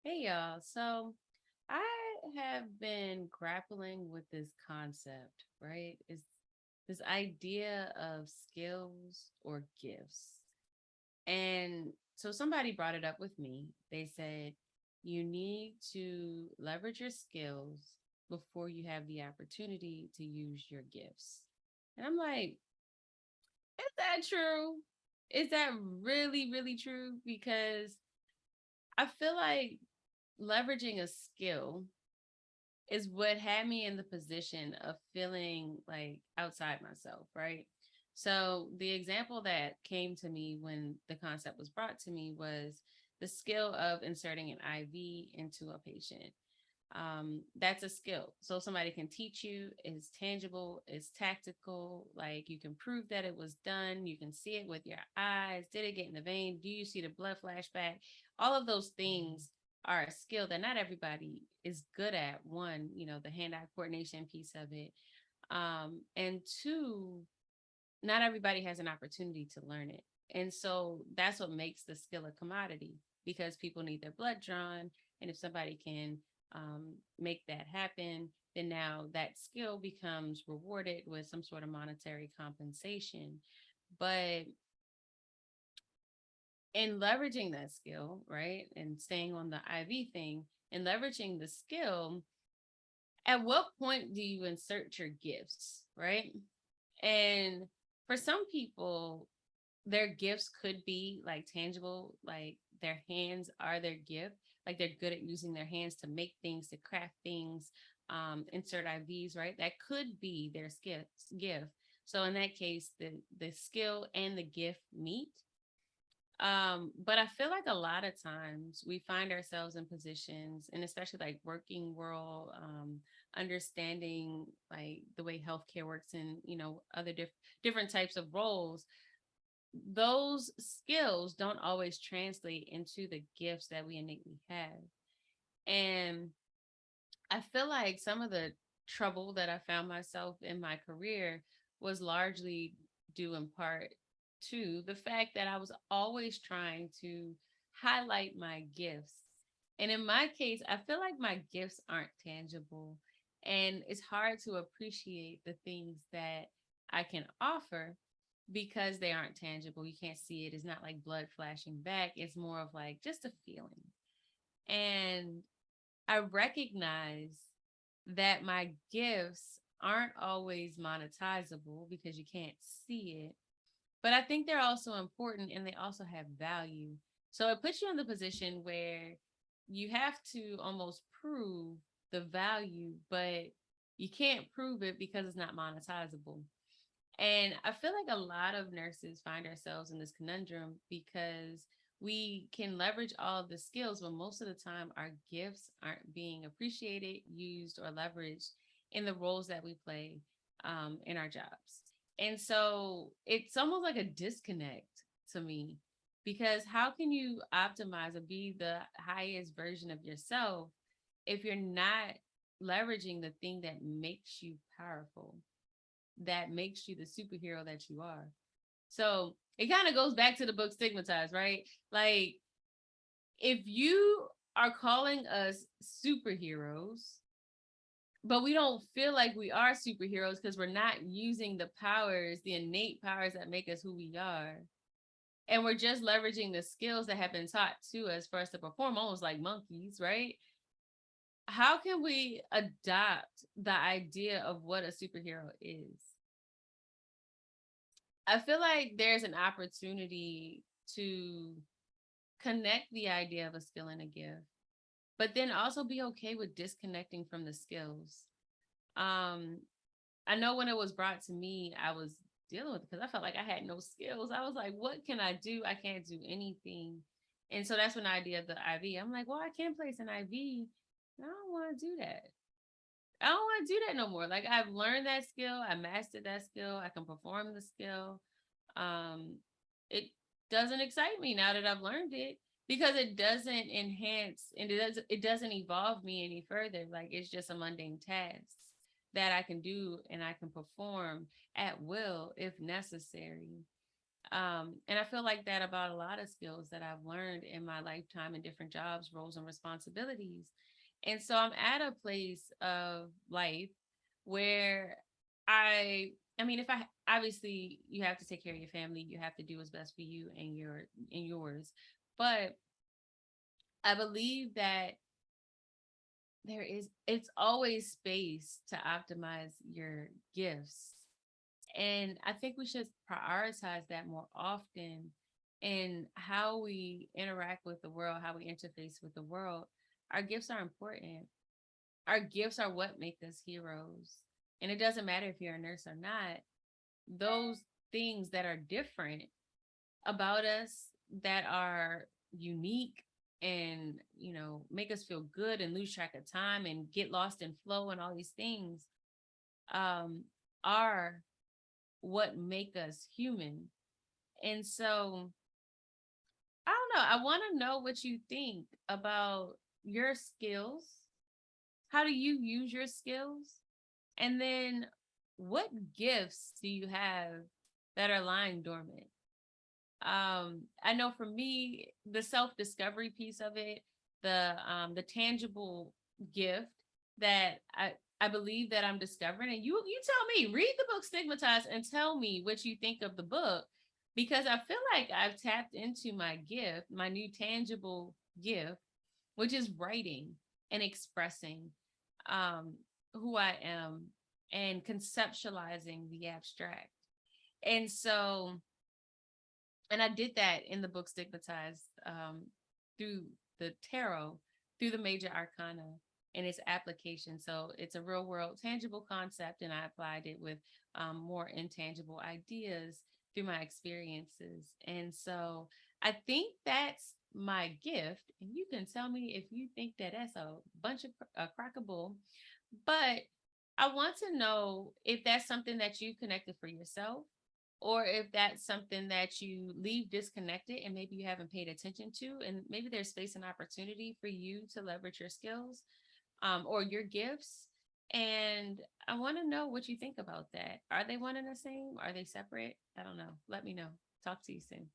Hey y'all. So I have been grappling with this concept, right? Is this idea of skills or gifts. And so somebody brought it up with me. They said you need to leverage your skills before you have the opportunity to use your gifts. And I'm like, is that true? Is that really, really true? Because I feel like leveraging a skill is what had me in the position of feeling like outside myself, right? So the example that came to me when the concept was brought to me was the skill of inserting an IV into a patient. That's a skill. So somebody can teach you, it's tangible, it's tactical, like you can prove that it was done, you can see it with your eyes. Did it get in the vein? Do you see the blood flashback? All of those things are a skill that not everybody is good at. One, the hand-eye coordination piece of it. And two, not everybody has an opportunity to learn it. And so that's what makes the skill a commodity because people need their blood drawn. And if somebody can make that happen, then now that skill becomes rewarded with some sort of monetary compensation. But in leveraging that skill, right, and staying on the IV thing and leveraging the skill, at what point do you insert your gifts, right? And for some people, their gifts could be like tangible, like their hands are their gift, like they're good at using their hands to make things, to craft things, insert IVs, right? That could be their gift. So in that case, the skill and the gift meet. But I feel like a lot of times we find ourselves in positions, and especially like working world, understanding like the way healthcare works and other different types of roles. Those skills don't always translate into the gifts that we innately have, and I feel like some of the trouble that I found myself in my career was largely due in part to the fact that I was always trying to highlight my gifts. And in my case, I feel like my gifts aren't tangible. And it's hard to appreciate the things that I can offer because they aren't tangible. You can't see it. It's not like blood flashing back. It's more of like just a feeling. And I recognize that my gifts aren't always monetizable because you can't see it. But I think they're also important and they also have value. So it puts you in the position where you have to almost prove the value, but you can't prove it because it's not monetizable. And I feel like a lot of nurses find ourselves in this conundrum because we can leverage all of the skills, but most of the time our gifts aren't being appreciated, used, or leveraged in the roles that we play in our jobs. And so it's almost like a disconnect to me because how can you optimize or be the highest version of yourself if you're not leveraging the thing that makes you powerful? That makes you the superhero that you are. So it kind of goes back to the book Stigmatized, right? Like, if you are calling us superheroes, but we don't feel like we are superheroes because we're not using the powers, the innate powers that make us who we are. And we're just leveraging the skills that have been taught to us for us to perform almost like monkeys, right? How can we adopt the idea of what a superhero is? I feel like there's an opportunity to connect the idea of a skill and a gift, but then also be okay with disconnecting from the skills. Um, I know when it was brought to me, I was dealing with it because I felt like I had no skills. I was like, what can I do? I can't do anything. And so that's when the idea of the IV. I'm like, well, I can place an IV. I don't want to do that. I don't want to do that no more. Like I've learned that skill, I mastered that skill, I can perform the skill. Um, it doesn't excite me now that I've learned it because it doesn't enhance and it doesn't evolve me any further. Like it's just a mundane task that I can do and I can perform at will if necessary. And I feel like that about a lot of skills that I've learned in my lifetime in different jobs, roles, and responsibilities. And so I'm at a place of life where I mean, if I obviously you have to take care of your family, you have to do what's best for you and yours. But I believe that it's always space to optimize your gifts. And I think we should prioritize that more often in how we interact with the world, how we interface with the world. Our gifts are important. Our gifts are what make us heroes. And it doesn't matter if you're a nurse or not, those things that are different about us, that are unique and, make us feel good and lose track of time and get lost in flow and all these things, um, are what make us human. And so I don't know. I want to know what you think about your skills. How do you use your skills? And then what gifts do you have that are lying dormant? I know for me, the self-discovery piece of it, the tangible gift that I believe that I'm discovering. And you tell me, read the book Stigmatized and tell me what you think of the book, because I feel like I've tapped into my gift, my new tangible gift, which is writing and expressing um who I am and conceptualizing the abstract. And so, and I did that in the book Stigmatized, through the tarot, through the major arcana and its application. So it's a real world, tangible concept, and I applied it with more intangible ideas through my experiences. And so I think that's my gift. And you can tell me if you think that that's a bunch of crock of bull. But I want to know if that's something that you connected for yourself, or if that's something that you leave disconnected and maybe you haven't paid attention to, and maybe there's space and opportunity for you to leverage your skills, or your gifts. And I want to know what you think about that. Are they one and the same? Are they separate? I don't know. Let me know. Talk to you soon.